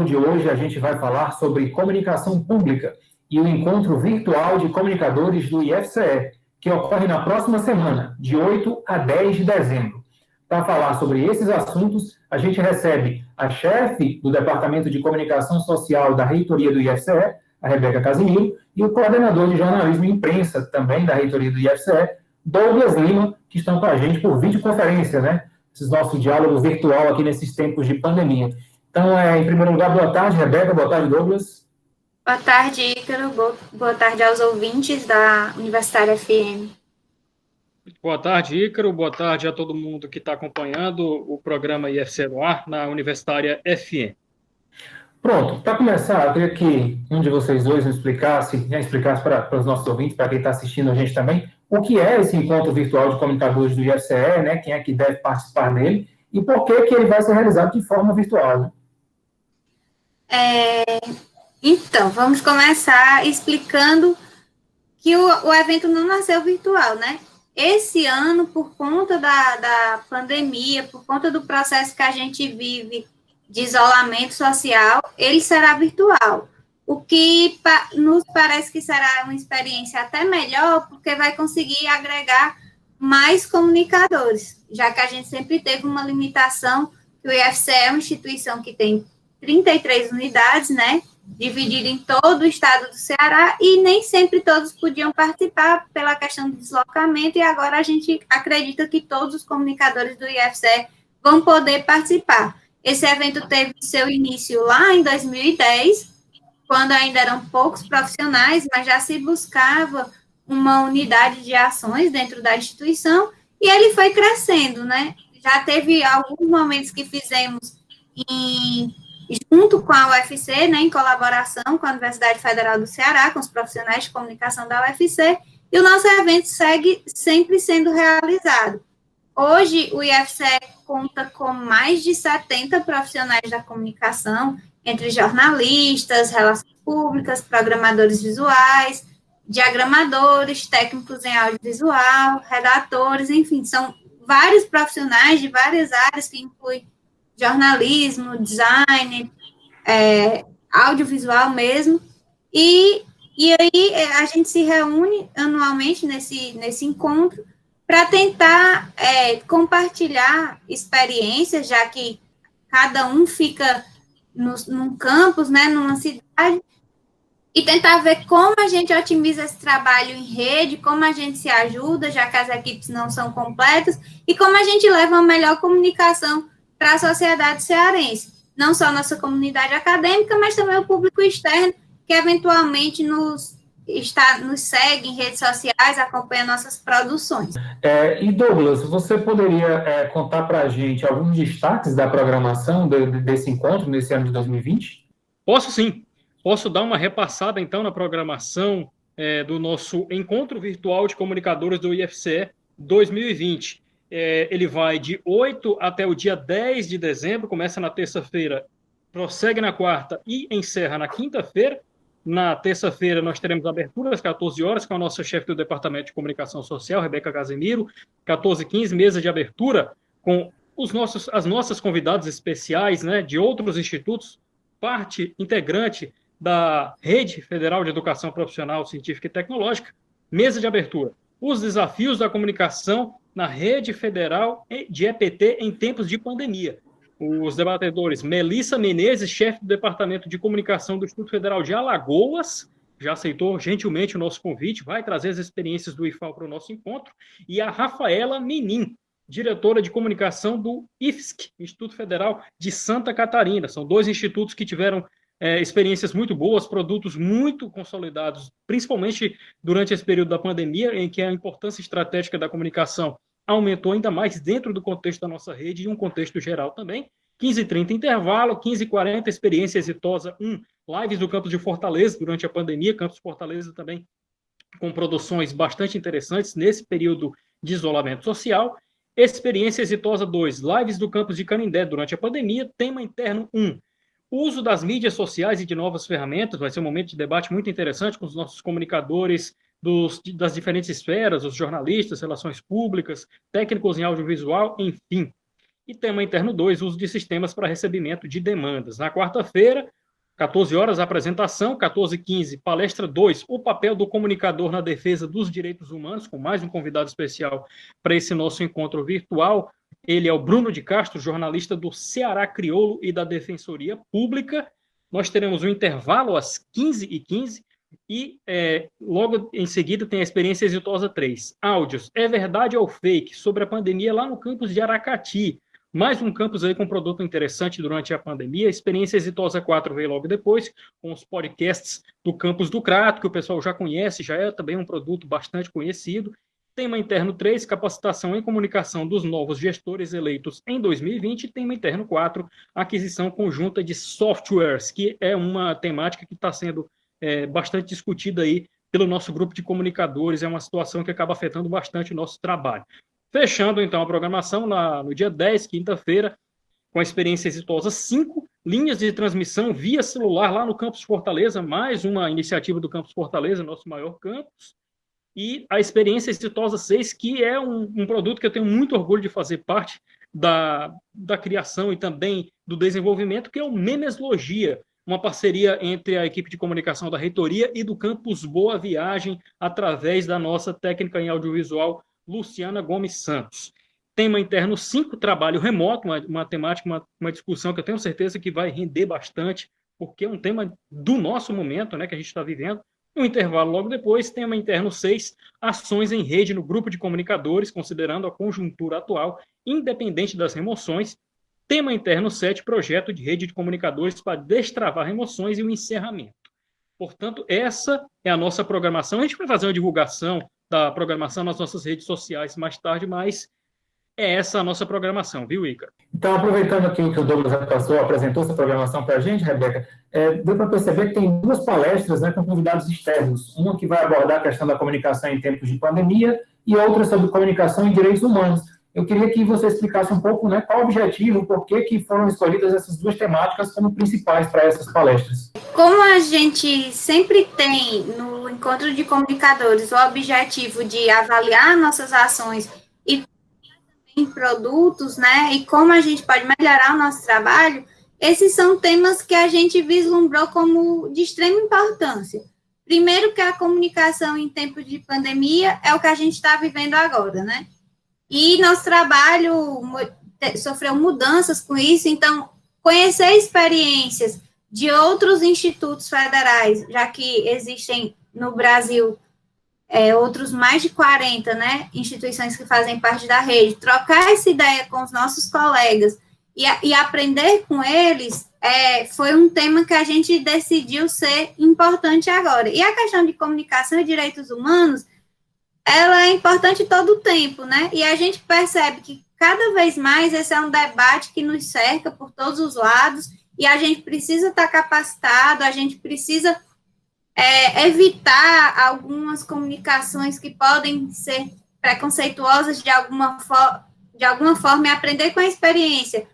diálogo de hoje a gente vai falar sobre comunicação pública e o encontro virtual de comunicadores do IFCE, que ocorre na próxima semana, de 8 a 10 de dezembro. Para falar sobre esses assuntos, a gente recebe a chefe do Departamento de Comunicação Social da Reitoria do IFCE, a Rebeca Casimiro, e o coordenador de jornalismo e imprensa, também da Reitoria do IFCE, Douglas Lima, que estão com a gente por videoconferência, né? Esse nosso diálogo virtual aqui nesses tempos de pandemia. Então, em primeiro lugar, boa tarde, Rebeca, boa tarde, Douglas. Boa tarde, Ícaro, boa tarde aos ouvintes da Universitária FM. Boa tarde, Ícaro, boa tarde a todo mundo que está acompanhando o programa IFCE no ar na Universitária FM. Pronto, para começar, eu queria que um de vocês dois me explicasse para os nossos ouvintes, para quem está assistindo a gente também, o que é esse encontro virtual de comunicadores do IFCE, né? Quem é que deve participar dele e por que ele vai ser realizado de forma virtual, né? Então, vamos começar explicando que o evento não nasceu virtual, né? Esse ano, por conta da pandemia, por conta do processo que a gente vive de isolamento social, ele será virtual. O que nos parece que será uma experiência até melhor, porque vai conseguir agregar mais comunicadores, já que a gente sempre teve uma limitação, que o IFCE é uma instituição que tem 33 unidades, né, dividida em todo o estado do Ceará, e nem sempre todos podiam participar pela questão do deslocamento, e agora a gente acredita que todos os comunicadores do IFCE vão poder participar. Esse evento teve seu início lá em 2010, quando ainda eram poucos profissionais, mas já se buscava uma unidade de ações dentro da instituição, e ele foi crescendo, né? Já teve alguns momentos que fizemos junto com a UFC, né, em colaboração com a Universidade Federal do Ceará, com os profissionais de comunicação da UFC, e o nosso evento segue sempre sendo realizado. Hoje, o IFCE conta com mais de 70 profissionais da comunicação, entre jornalistas, relações públicas, programadores visuais, diagramadores, técnicos em audiovisual, redatores, enfim, são vários profissionais de várias áreas que incluem jornalismo, design, audiovisual mesmo, e aí a gente se reúne anualmente nesse encontro para tentar compartilhar experiências, já que cada um fica num campus, né, numa cidade, e tentar ver como a gente otimiza esse trabalho em rede, como a gente se ajuda, já que as equipes não são completas, e como a gente leva uma melhor comunicação para a sociedade cearense. Não só a nossa comunidade acadêmica, mas também o público externo, que eventualmente nos segue em redes sociais, acompanha nossas produções. E Douglas, você poderia contar para a gente alguns destaques da programação desse encontro nesse ano de 2020? Posso sim. Posso dar uma repassada, então, na programação do nosso encontro virtual de comunicadores do IFCE 2020. Ele vai de 8 até o dia 10 de dezembro, começa na terça-feira, prossegue na quarta e encerra na quinta-feira. Na terça-feira, nós teremos abertura às 14 horas com a nossa chefe do Departamento de Comunicação Social, Rebeca Casimiro, 14h15, mesa de abertura com as nossas convidadas especiais, né, de outros institutos, parte integrante da Rede Federal de Educação Profissional, Científica e Tecnológica, mesa de abertura. Os desafios da comunicação na Rede Federal de EPT em tempos de pandemia. Os debatedores Melissa Menezes, chefe do Departamento de Comunicação do Instituto Federal de Alagoas, já aceitou gentilmente o nosso convite, vai trazer as experiências do IFAL para o nosso encontro, e a Rafaela Menin, diretora de comunicação do IFSC, Instituto Federal de Santa Catarina. São dois institutos que tiveram experiências muito boas, produtos muito consolidados, principalmente durante esse período da pandemia, em que a importância estratégica da comunicação aumentou ainda mais dentro do contexto da nossa rede e um contexto geral também. 15h30 intervalo, 15h40 experiência exitosa 1, lives do campus de Fortaleza durante a pandemia, campus de Fortaleza também com produções bastante interessantes nesse período de isolamento social. Experiência exitosa 2, lives do campus de Canindé durante a pandemia, tema interno 1, uso das mídias sociais e de novas ferramentas. Vai ser um momento de debate muito interessante com os nossos comunicadores das diferentes esferas, os jornalistas, relações públicas, técnicos em audiovisual, enfim. E tema interno 2, uso de sistemas para recebimento de demandas. Na quarta-feira, 14 horas, apresentação, 14h15, palestra 2, o papel do comunicador na defesa dos direitos humanos, com mais um convidado especial para esse nosso encontro virtual. Ele é o Bruno de Castro, jornalista do Ceará Crioulo e da Defensoria Pública. Nós teremos um intervalo às 15h15 e logo em seguida tem a Experiência Exitosa 3. Áudios, é verdade ou fake, sobre a pandemia lá no campus de Aracati. Mais um campus aí com produto interessante durante a pandemia. A Experiência Exitosa 4 veio logo depois, com os podcasts do campus do Crato, que o pessoal já conhece, já é também um produto bastante conhecido. Tema interno 3, capacitação em comunicação dos novos gestores eleitos em 2020. Tema interno 4, aquisição conjunta de softwares, que é uma temática que está sendo bastante discutida aí pelo nosso grupo de comunicadores. É uma situação que acaba afetando bastante o nosso trabalho. Fechando, então, a programação no dia 10, quinta-feira, com a Experiência Exitosa 5, linhas de transmissão via celular lá no Campus Fortaleza, mais uma iniciativa do Campus Fortaleza, nosso maior campus, e a Experiência Exitosa 6, que é um produto que eu tenho muito orgulho de fazer parte da criação e também do desenvolvimento, que é o Memeslogia, uma parceria entre a equipe de comunicação da Reitoria e do Campus Boa Viagem, através da nossa técnica em audiovisual, Luciana Gomes Santos. Tema interno 5, trabalho remoto, uma temática, uma discussão que eu tenho certeza que vai render bastante, porque é um tema do nosso momento, né, que a gente está vivendo. No intervalo logo depois, tema interno 6, ações em rede no grupo de comunicadores, considerando a conjuntura atual, independente das remoções. Tema interno 7, projeto de rede de comunicadores para destravar remoções e o encerramento. Portanto, essa é a nossa programação. A gente vai fazer uma divulgação da programação nas nossas redes sociais mais tarde, mas é essa a nossa programação, viu, Ícaro? Então, aproveitando aqui o que o Douglas apresentou essa programação para a gente, Rebeca, deu para perceber que tem 2 palestras, né, com convidados externos. Uma que vai abordar a questão da comunicação em tempos de pandemia e outra sobre comunicação e direitos humanos. Eu queria que você explicasse um pouco, né, qual o objetivo, por que foram escolhidas essas 2 temáticas como principais para essas palestras. Como a gente sempre tem no encontro de comunicadores o objetivo de avaliar nossas ações e em produtos, né, e como a gente pode melhorar o nosso trabalho, esses são temas que a gente vislumbrou como de extrema importância. Primeiro que a comunicação em tempos de pandemia é o que a gente está vivendo agora, né? E nosso trabalho sofreu mudanças com isso, então conhecer experiências de outros institutos federais, já que existem no Brasil outros mais de 40, né, instituições que fazem parte da rede, trocar essa ideia com os nossos colegas e aprender com eles foi um tema que a gente decidiu ser importante agora. E a questão de comunicação e direitos humanos, ela é importante todo o tempo, né? E a gente percebe que cada vez mais esse é um debate que nos cerca por todos os lados e a gente precisa estar capacitado, a gente precisa evitar algumas comunicações que podem ser preconceituosas de alguma forma e aprender com a experiência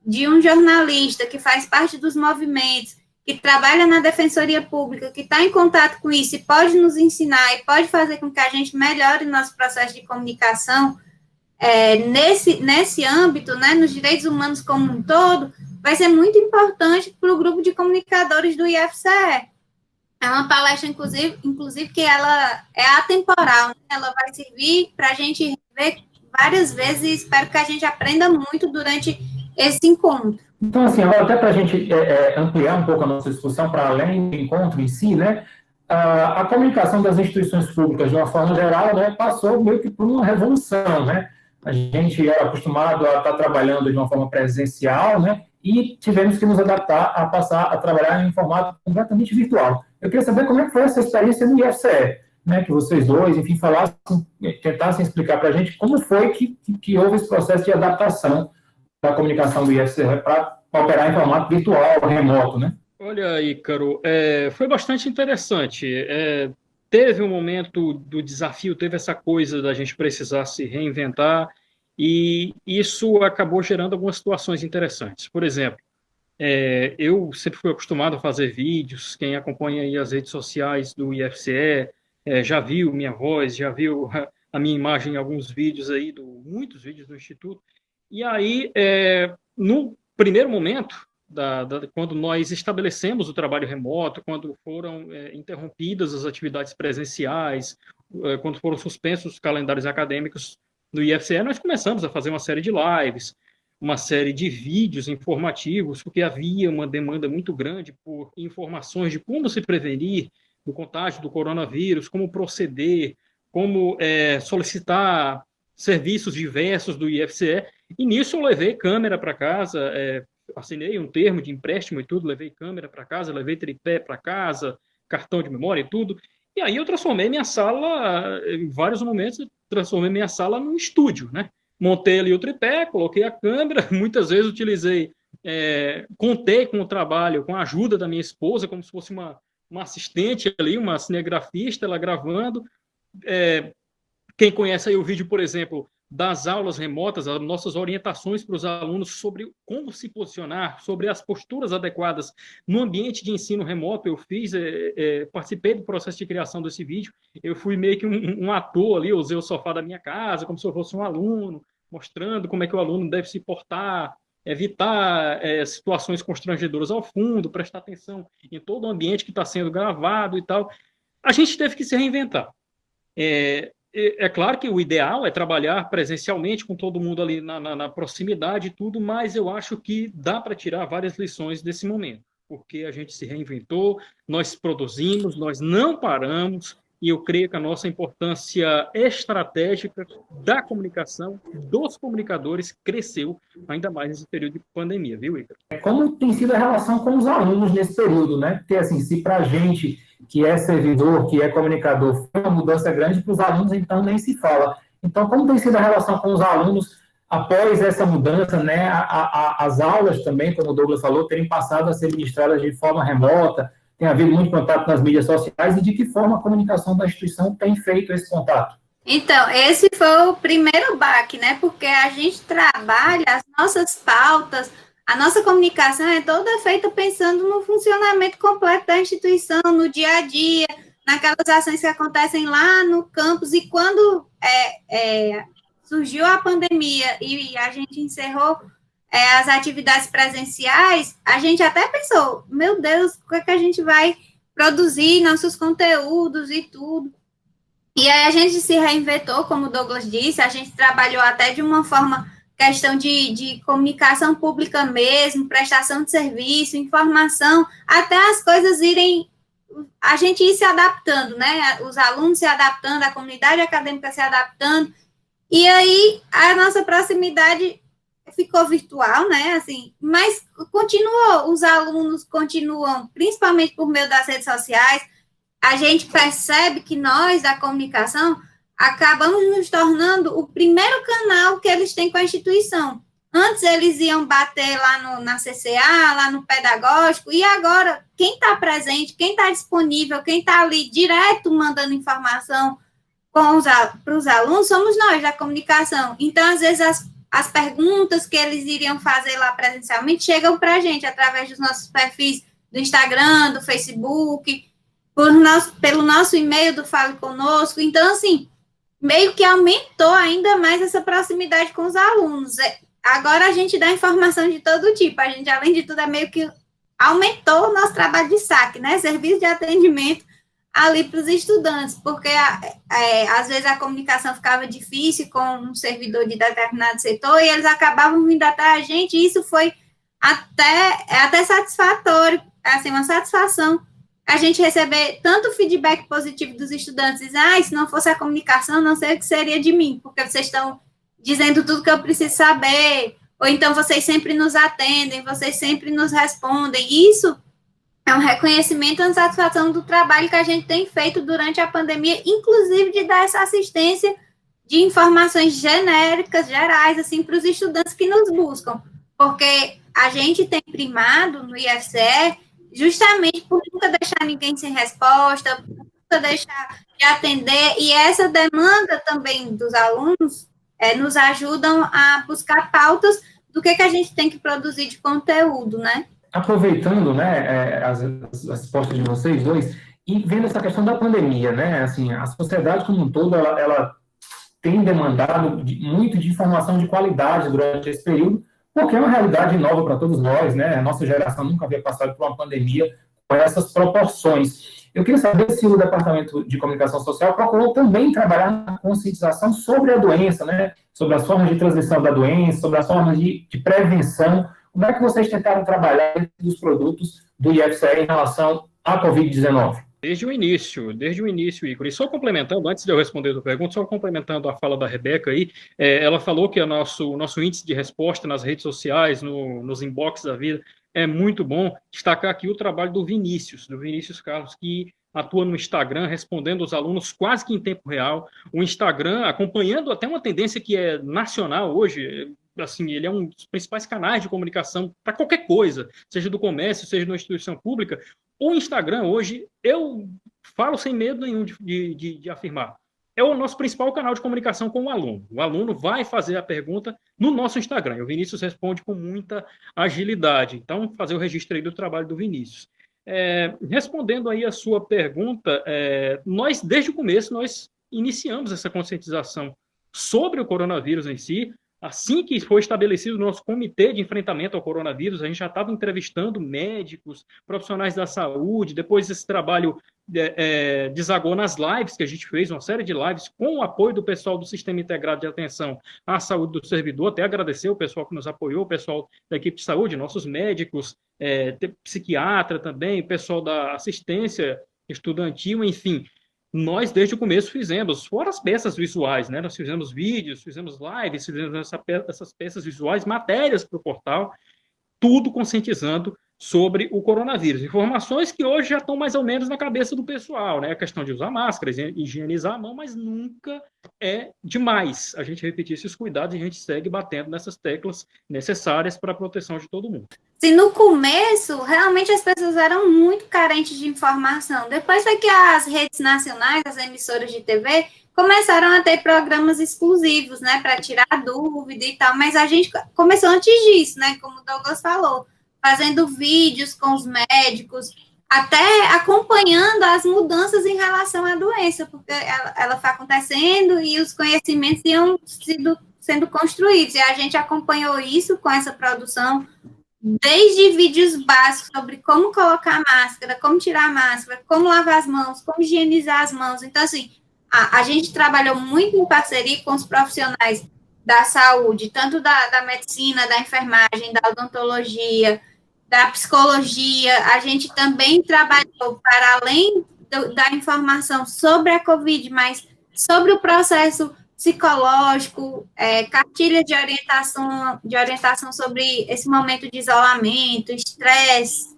de um jornalista que faz parte dos movimentos, que trabalha na Defensoria Pública, que está em contato com isso e pode nos ensinar e pode fazer com que a gente melhore nosso processo de comunicação nesse âmbito, né, nos direitos humanos como um todo, vai ser muito importante para o grupo de comunicadores do IFCE. É uma palestra, inclusive que ela é atemporal, né? Ela vai servir para a gente ver várias vezes e espero que a gente aprenda muito durante esse encontro. Então, assim, agora até para a gente ampliar um pouco a nossa discussão para além do encontro em si, né, a comunicação das instituições públicas, de uma forma geral, né, passou meio que por uma revolução, né? A gente era acostumado a estar trabalhando de uma forma presencial, né, e tivemos que nos adaptar a passar a trabalhar em formato completamente virtual. Eu queria saber como é que foi essa experiência no IFCE, né, que vocês dois, enfim, falassem, tentassem explicar para a gente como foi que houve esse processo de adaptação da comunicação do IFCE para operar em formato virtual, remoto, né? Olha, Ícaro, foi bastante interessante. Teve um momento do desafio, teve essa coisa da gente precisar se reinventar, e isso acabou gerando algumas situações interessantes. Por exemplo, eu sempre fui acostumado a fazer vídeos, quem acompanha aí as redes sociais do IFCE já viu minha voz, já viu a minha imagem em alguns vídeos aí, muitos vídeos do Instituto, E aí, no primeiro momento, quando nós estabelecemos o trabalho remoto, quando foram interrompidas as atividades presenciais, quando foram suspensos os calendários acadêmicos do IFCE, nós começamos a fazer uma série de lives, uma série de vídeos informativos, porque havia uma demanda muito grande por informações de como se prevenir do contágio do coronavírus, como proceder, como solicitar serviços diversos do IFCE, e nisso eu levei câmera para casa, assinei um termo de empréstimo e tudo, levei câmera para casa, levei tripé para casa, cartão de memória e tudo, e aí eu transformei minha sala, em vários momentos, transformei minha sala num estúdio, né? Montei ali o tripé, coloquei a câmera, muitas vezes utilizei, contei com o trabalho, com a ajuda da minha esposa, como se fosse uma assistente ali, uma cinegrafista, ela gravando. Quem conhece aí o vídeo, por exemplo, das aulas remotas, as nossas orientações para os alunos sobre como se posicionar, sobre as posturas adequadas no ambiente de ensino remoto, eu fiz, participei do processo de criação desse vídeo, eu fui meio que um ator ali, eu usei o sofá da minha casa, como se eu fosse um aluno, mostrando como é que o aluno deve se portar, evitar situações constrangedoras ao fundo, prestar atenção em todo o ambiente que está sendo gravado e tal. A gente teve que se reinventar. É claro que o ideal é trabalhar presencialmente com todo mundo ali na proximidade e tudo, mas eu acho que dá para tirar várias lições desse momento, porque a gente se reinventou, nós produzimos, nós não paramos, e eu creio que a nossa importância estratégica da comunicação, dos comunicadores, cresceu ainda mais nesse período de pandemia, viu, Ícaro? Como tem sido a relação com os alunos nesse período, né? Porque, assim, se para a gente que é servidor, que é comunicador, foi uma mudança grande, para os alunos, então, nem se fala. Então, como tem sido a relação com os alunos após essa mudança, né? As aulas também, como o Douglas falou, terem passado a ser ministradas de forma remota, tem havido muito contato nas mídias sociais, e de que forma a comunicação da instituição tem feito esse contato? Então, esse foi o primeiro baque, né? Porque a gente trabalha as nossas pautas, a nossa comunicação é toda feita pensando no funcionamento completo da instituição, no dia a dia, naquelas ações que acontecem lá no campus, e quando surgiu a pandemia e a gente encerrou as atividades presenciais, a gente até pensou, meu Deus, como é que a gente vai produzir nossos conteúdos e tudo? E aí a gente se reinventou, como o Douglas disse, a gente trabalhou até de uma forma, questão de comunicação pública mesmo, prestação de serviço, informação, até as coisas irem, a gente ir se adaptando, né? Os alunos se adaptando, a comunidade acadêmica se adaptando, e aí a nossa proximidade ficou virtual, né, assim, mas continuou, os alunos continuam, principalmente por meio das redes sociais. A gente percebe que nós, da comunicação, acabamos nos tornando o primeiro canal que eles têm com a instituição. Antes eles iam bater lá na CCA, lá no pedagógico, e agora quem está presente, quem está disponível, quem está ali direto mandando informação para os alunos, somos nós, da comunicação. Então, às vezes, as perguntas que eles iriam fazer lá presencialmente chegam para a gente através dos nossos perfis do Instagram, do Facebook, pelo nosso e-mail do Fale Conosco. Então, assim, meio que aumentou ainda mais essa proximidade com os alunos. Agora a gente dá informação de todo tipo, a gente, além de tudo, meio que aumentou o nosso trabalho de saque, né? Serviço de atendimento ali para os estudantes, porque às vezes a comunicação ficava difícil com um servidor de determinado setor e eles acabavam vindo até a gente, e isso foi até satisfatório, assim, uma satisfação a gente receber tanto feedback positivo dos estudantes, dizer, se não fosse a comunicação, não sei o que seria de mim, porque vocês estão dizendo tudo que eu preciso saber, ou então vocês sempre nos atendem, vocês sempre nos respondem. Isso é um reconhecimento e uma satisfação do trabalho que a gente tem feito durante a pandemia, inclusive de dar essa assistência de informações genéricas, gerais, assim, para os estudantes que nos buscam, porque a gente tem primado no IFCE justamente por nunca deixar ninguém sem resposta, por nunca deixar de atender, e essa demanda também dos alunos nos ajudam a buscar pautas do que a gente tem que produzir de conteúdo, né? Aproveitando, né, as respostas de vocês dois, e vendo essa questão da pandemia, né, assim, a sociedade como um todo, ela têm demandado muito de informação de qualidade durante esse período, porque é uma realidade nova para todos nós, né? A nossa geração nunca havia passado por uma pandemia com essas proporções. Eu queria saber se o Departamento de Comunicação Social procurou também trabalhar na conscientização sobre a doença, né? Sobre as formas de transmissão da doença, sobre as formas de prevenção. Como é que vocês tentaram trabalhar dentro dos produtos do IFCE em relação à Covid-19? Desde o início, Igor. E só complementando, antes de eu responder a tua pergunta, só complementando a fala da Rebeca aí, ela falou que o nosso índice de resposta nas redes sociais, nos inbox da vida, é muito bom. Destacar aqui o trabalho do Vinícius Carlos, que atua no Instagram, respondendo os alunos quase que em tempo real. O Instagram, acompanhando até uma tendência que é nacional hoje, assim, ele é um dos principais canais de comunicação para qualquer coisa, seja do comércio, seja de uma instituição pública. O Instagram, hoje, eu falo sem medo nenhum de afirmar, é o nosso principal canal de comunicação com o aluno. O aluno vai fazer a pergunta no nosso Instagram, e o Vinícius responde com muita agilidade. Então, fazer o registro aí do trabalho do Vinícius. Respondendo aí a sua pergunta, nós, desde o começo, nós iniciamos essa conscientização sobre o coronavírus em si. Assim que foi estabelecido o nosso comitê de enfrentamento ao coronavírus, a gente já estava entrevistando médicos, profissionais da saúde. Depois esse trabalho desagou nas lives que a gente fez, uma série de lives com o apoio do pessoal do Sistema Integrado de Atenção à Saúde do Servidor. Até agradecer o pessoal que nos apoiou, o pessoal da equipe de saúde, nossos médicos, psiquiatra também, o pessoal da assistência estudantil, enfim. Nós, desde o começo, fizemos, fora as peças visuais, né? Nós fizemos vídeos, fizemos lives, fizemos essas peças visuais, matérias para o portal, tudo conscientizando sobre o coronavírus. Informações que hoje já estão mais ou menos na cabeça do pessoal, né? A questão de usar máscara, higienizar a mão, mas nunca é demais a gente repetir esses cuidados e a gente segue batendo nessas teclas necessárias para a proteção de todo mundo. Sim, no começo, realmente as pessoas eram muito carentes de informação. Depois foi que as redes nacionais, as emissoras de TV, começaram a ter programas exclusivos, né, para tirar dúvida e tal, mas a gente começou antes disso, né, como o Douglas falou, fazendo vídeos com os médicos, até acompanhando as mudanças em relação à doença, porque ela foi acontecendo e os conhecimentos iam sendo construídos, e a gente acompanhou isso com essa produção, desde vídeos básicos sobre como colocar máscara, como tirar a máscara, como lavar as mãos, como higienizar as mãos. Então, assim, a gente trabalhou muito em parceria com os profissionais da saúde, tanto da medicina, da enfermagem, da odontologia, da psicologia. A gente também trabalhou para além da informação sobre a Covid, mas sobre o processo psicológico, cartilha de orientação sobre esse momento de isolamento, estresse,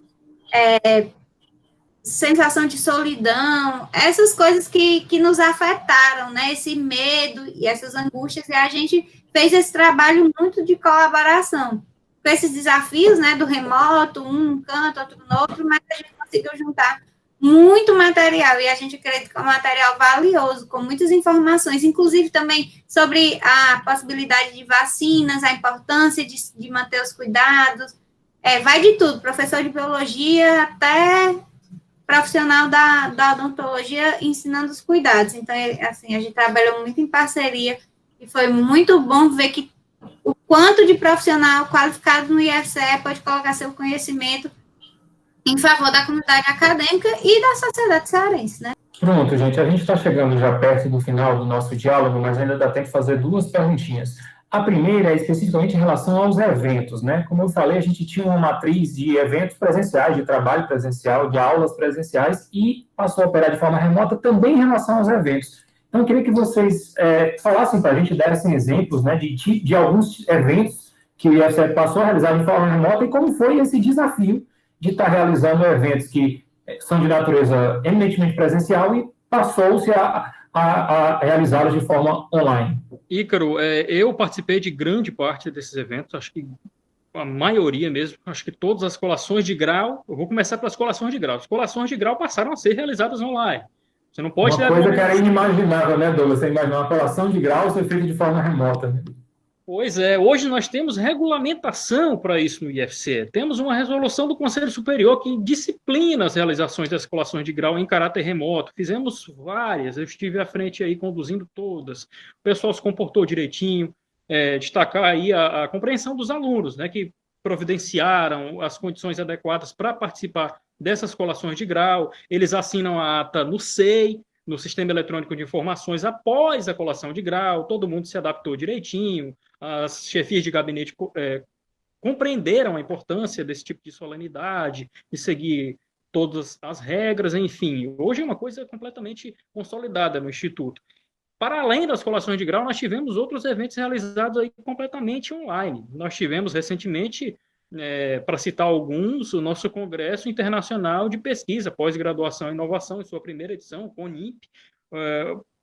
sensação de solidão, essas coisas que nos afetaram, né? Esse medo e essas angústias, e a gente fez esse trabalho muito de colaboração. Com esses desafios, né, do remoto, um num canto, outro no outro, mas a gente conseguiu juntar muito material, e a gente acredita que é um material valioso, com muitas informações, inclusive também sobre a possibilidade de vacinas, a importância de manter os cuidados, vai de tudo, professor de biologia até profissional da odontologia ensinando os cuidados. Então, assim, a gente trabalhou muito em parceria, e foi muito bom ver que o quanto de profissional qualificado no IFCE pode colocar seu conhecimento em favor da comunidade acadêmica e da sociedade cearense, né? Pronto, gente, a gente está chegando já perto do final do nosso diálogo, mas ainda dá tempo de fazer duas perguntinhas. A primeira é especificamente em relação aos eventos, né? Como eu falei, a gente tinha uma matriz de eventos presenciais, de trabalho presencial, de aulas presenciais, e passou a operar de forma remota também em relação aos eventos. Então, eu queria que vocês falassem para a gente, dessem exemplos, né, de alguns eventos que o IFCE passou a realizar de forma remota e como foi esse desafio de estar realizando eventos que são de natureza eminentemente presencial e passou-se a realizá-los de forma online. Ícaro, eu participei de grande parte desses eventos, acho que a maioria mesmo, acho que todas as colações de grau, eu vou começar pelas colações de grau. As colações de grau passaram a ser realizadas online. Você não pode uma coisa que era inimaginável, né, Douglas? Você imaginar uma colação de grau ser feita de forma remota, né? Pois é, hoje nós temos regulamentação para isso no IFCE. Temos uma resolução do Conselho Superior que disciplina as realizações das colações de grau em caráter remoto. Fizemos várias, eu estive à frente aí conduzindo todas. O pessoal se comportou direitinho, destacar aí a compreensão dos alunos, né, que providenciaram as condições adequadas para participar dessas colações de grau. Eles assinam a ata no SEI, no Sistema Eletrônico de Informações, após a colação de grau, todo mundo se adaptou direitinho, as chefias de gabinete compreenderam a importância desse tipo de solenidade, de seguir todas as regras, enfim. Hoje é uma coisa completamente consolidada no Instituto. Para além das colações de grau, nós tivemos outros eventos realizados aí completamente online. Nós tivemos recentemente, para citar alguns, o nosso Congresso Internacional de Pesquisa, Pós-Graduação e Inovação, em sua primeira edição, o CONIP.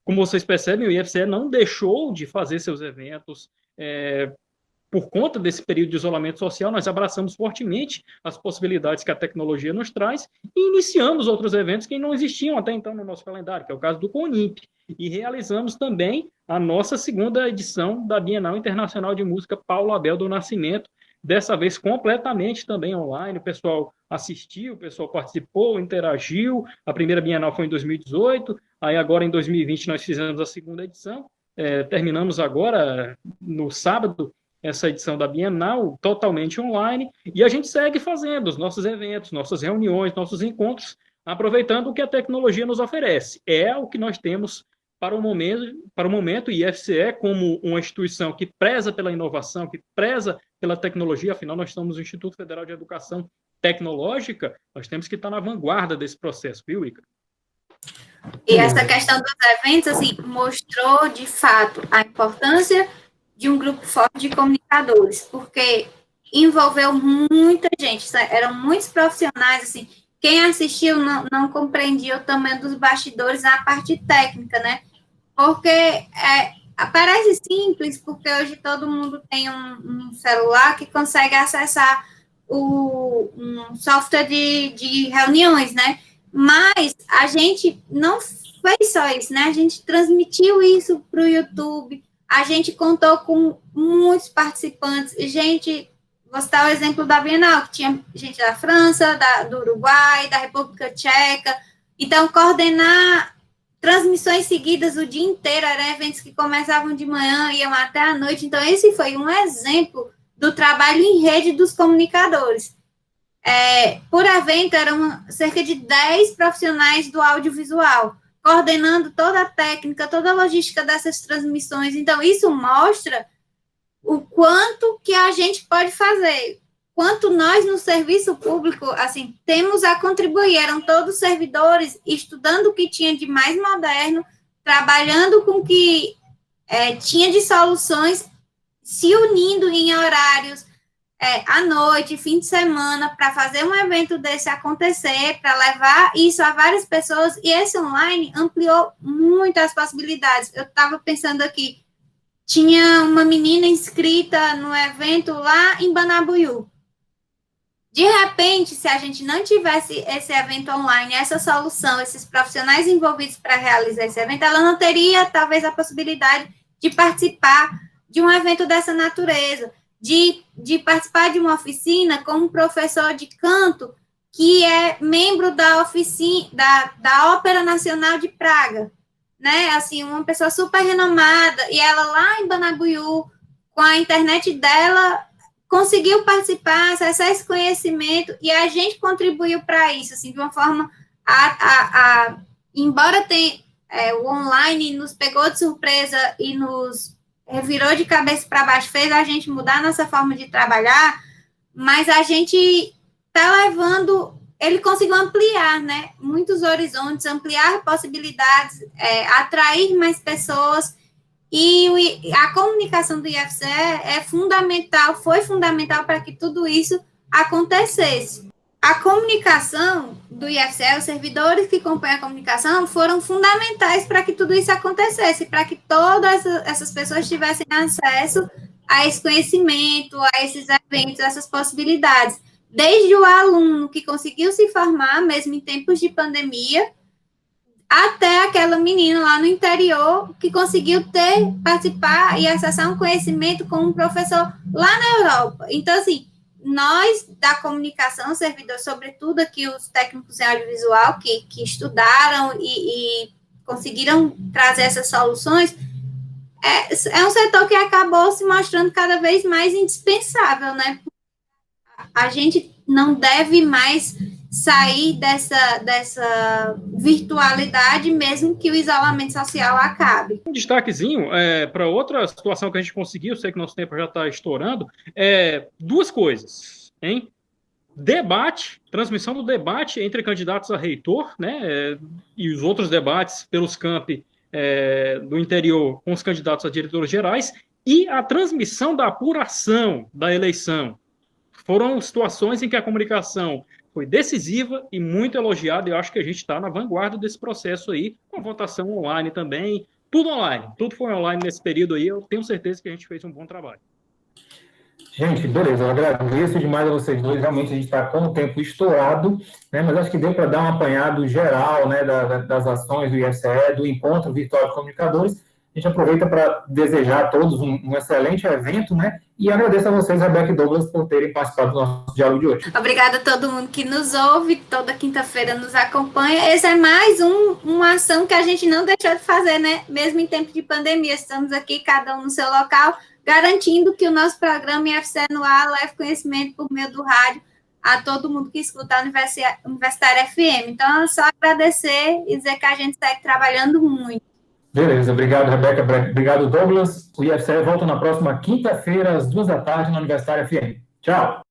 Como vocês percebem, o IFCE não deixou de fazer seus eventos. Por conta desse período de isolamento social, nós abraçamos fortemente as possibilidades que a tecnologia nos traz e iniciamos outros eventos que não existiam até então no nosso calendário, que é o caso do CONIP. E realizamos também a nossa segunda edição da Bienal Internacional de Música Paulo Abel do Nascimento, dessa vez completamente também online. O pessoal assistiu, o pessoal participou, interagiu. A primeira Bienal foi em 2018, aí agora em 2020 nós fizemos a segunda edição. Terminamos agora, no sábado, essa edição da Bienal totalmente online, e a gente segue fazendo os nossos eventos, nossas reuniões, nossos encontros, aproveitando o que a tecnologia nos oferece. É o que nós temos para o momento, e IFCE, como uma instituição que preza pela inovação, que preza pela tecnologia, afinal nós estamos no Instituto Federal de Educação Tecnológica, nós temos que estar na vanguarda desse processo, viu, Ica? E essa questão dos eventos, assim, mostrou, de fato, a importância de um grupo forte de comunicadores, porque envolveu muita gente, eram muitos profissionais, assim, quem assistiu não compreendia o tamanho dos bastidores na parte técnica, né? Porque parece simples, porque hoje todo mundo tem um celular que consegue acessar um software de reuniões, né? Mas a gente não fez só isso, né? A gente transmitiu isso para o YouTube, a gente contou com muitos participantes, vou citar o exemplo da Bienal, que tinha gente da França, do Uruguai, da República Tcheca. Então, coordenar transmissões seguidas o dia inteiro, eram eventos que começavam de manhã, iam até a noite. Então, esse foi um exemplo do trabalho em rede dos comunicadores. Por evento, eram cerca de 10 profissionais do audiovisual, coordenando toda a técnica, toda a logística dessas transmissões. Então, isso mostra o quanto que a gente pode fazer, quanto nós no serviço público, assim, temos a contribuir. Eram todos servidores estudando o que tinha de mais moderno, trabalhando com o que tinha de soluções, se unindo em horários à noite, fim de semana, para fazer um evento desse acontecer, para levar isso a várias pessoas, e esse online ampliou muito as possibilidades. Eu estava pensando aqui, tinha uma menina inscrita no evento lá em Banabuiú. De repente, se a gente não tivesse esse evento online, essa solução, esses profissionais envolvidos para realizar esse evento, ela não teria, talvez, a possibilidade de participar de um evento dessa natureza, de participar de uma oficina como professor de canto, que é membro da oficina da Ópera Nacional de Praga, né? Assim, uma pessoa super renomada, e ela lá em Banabuiú, com a internet dela, conseguiu participar, acessar esse conhecimento, e a gente contribuiu para isso, assim, de uma forma embora o online nos pegou de surpresa e nos revirou de cabeça para baixo, fez a gente mudar a nossa forma de trabalhar, mas a gente está levando, ele conseguiu ampliar, né, muitos horizontes, ampliar possibilidades, atrair mais pessoas, e a comunicação do IFCE foi fundamental para que tudo isso acontecesse. A comunicação do IFCE, os servidores que compõem a comunicação, foram fundamentais para que tudo isso acontecesse, para que todas essas pessoas tivessem acesso a esse conhecimento, a esses eventos, a essas possibilidades. Desde o aluno que conseguiu se formar, mesmo em tempos de pandemia, até aquela menina lá no interior que conseguiu participar e acessar um conhecimento com um professor lá na Europa. Então, assim, nós da comunicação, servidores, sobretudo aqui os técnicos em audiovisual que estudaram e conseguiram trazer essas soluções, é um setor que acabou se mostrando cada vez mais indispensável, né? A gente não deve mais sair dessa virtualidade, mesmo que o isolamento social acabe. Um destaquezinho para outra situação que a gente conseguiu, sei que nosso tempo já está estourando, duas coisas, hein? Debate, transmissão do debate entre candidatos a reitor, né, e os outros debates pelos campi do interior com os candidatos a diretores gerais, e a transmissão da apuração da eleição. Foram situações em que a comunicação foi decisiva e muito elogiada, e eu acho que a gente está na vanguarda desse processo aí, com votação online também, tudo online, tudo foi online nesse período aí, eu tenho certeza que a gente fez um bom trabalho. Gente, beleza, eu agradeço demais a vocês dois, realmente a gente está com o tempo estourado, né, mas acho que deu para dar um apanhado geral, né, das ações do IFCE, do Encontro Virtual de Comunicadores. A gente aproveita para desejar a todos um excelente evento, né, e agradeço a vocês, Rebeca e Douglas, por terem participado do nosso diálogo de hoje. Obrigada a todo mundo que nos ouve, toda quinta-feira nos acompanha. Esse é mais uma ação que a gente não deixou de fazer, né, mesmo em tempo de pandemia. Estamos aqui, cada um no seu local, garantindo que o nosso programa IFCE no ar leve conhecimento por meio do rádio a todo mundo que escuta a Universitária FM. Então, é só agradecer e dizer que a gente segue trabalhando muito. Beleza, obrigado, Rebeca, obrigado, Douglas. O IFCE volta na próxima quinta-feira, às 14h, na Universitária FM. Tchau!